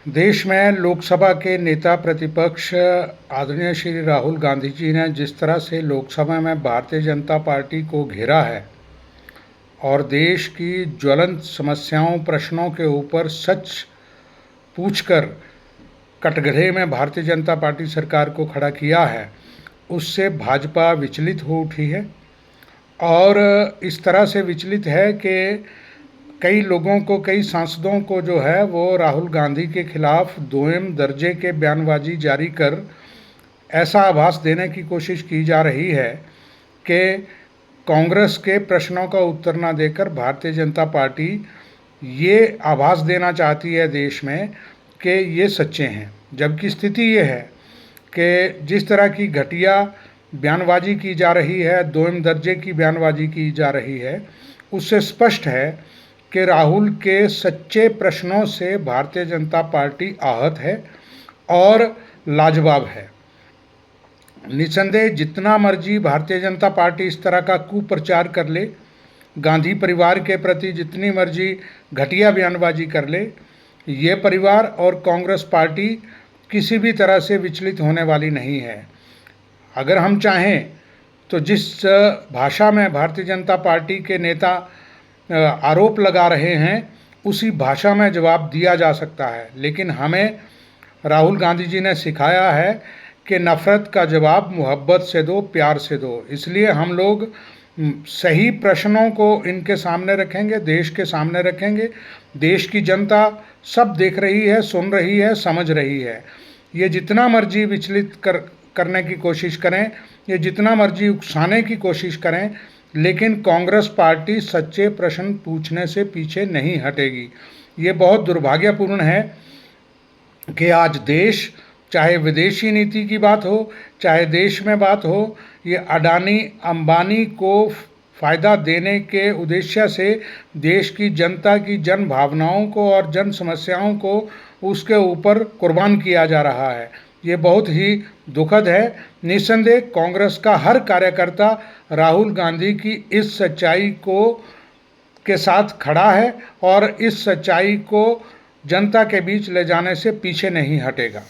देश में लोकसभा के नेता प्रतिपक्ष आदरणीय श्री राहुल गांधी जी ने जिस तरह से लोकसभा में भारतीय जनता पार्टी को घेरा है और देश की ज्वलंत समस्याओं प्रश्नों के ऊपर सच पूछकर कटघरे में भारतीय जनता पार्टी सरकार को खड़ा किया है, उससे भाजपा विचलित हो उठी है। और इस तरह से विचलित है कि कई लोगों को, कई सांसदों को जो है वो राहुल गांधी के खिलाफ दोयम दर्जे के बयानबाजी जारी कर ऐसा आभास देने की कोशिश की जा रही है कि कांग्रेस के प्रश्नों का उत्तर ना देकर भारतीय जनता पार्टी ये आभास देना चाहती है देश में कि ये सच्चे हैं। जबकि स्थिति ये है कि जिस तरह की घटिया बयानबाजी की जा रही है, दोयम दर्जे की बयानबाजी की जा रही है, उससे स्पष्ट है कि राहुल के सच्चे प्रश्नों से भारतीय जनता पार्टी आहत है और लाजवाब है। निसंदेह जितना मर्जी भारतीय जनता पार्टी इस तरह का कुप्रचार कर ले, गांधी परिवार के प्रति जितनी मर्जी घटिया बयानबाजी कर ले, ये परिवार और कांग्रेस पार्टी किसी भी तरह से विचलित होने वाली नहीं है। अगर हम चाहें तो जिस भाषा में भारतीय जनता पार्टी के नेता आरोप लगा रहे हैं उसी भाषा में जवाब दिया जा सकता है, लेकिन हमें राहुल गांधी जी ने सिखाया है कि नफ़रत का जवाब मोहब्बत से दो, प्यार से दो। इसलिए हम लोग सही प्रश्नों को इनके सामने रखेंगे, देश के सामने रखेंगे। देश की जनता सब देख रही है, सुन रही है, समझ रही है। ये जितना मर्जी विचलित करने की कोशिश करें, ये जितना मर्जी उकसाने की कोशिश करें, लेकिन कांग्रेस पार्टी सच्चे प्रश्न पूछने से पीछे नहीं हटेगी। ये बहुत दुर्भाग्यपूर्ण है कि आज देश, चाहे विदेशी नीति की बात हो, चाहे देश में बात हो, ये अडानी अंबानी को फ़ायदा देने के उद्देश्य से देश की जनता की जन भावनाओं को और जन समस्याओं को उसके ऊपर कुर्बान किया जा रहा है। ये बहुत ही दुखद है। निस्संदेह कांग्रेस का हर कार्यकर्ता राहुल गांधी की इस सच्चाई को के साथ खड़ा है और इस सच्चाई को जनता के बीच ले जाने से पीछे नहीं हटेगा।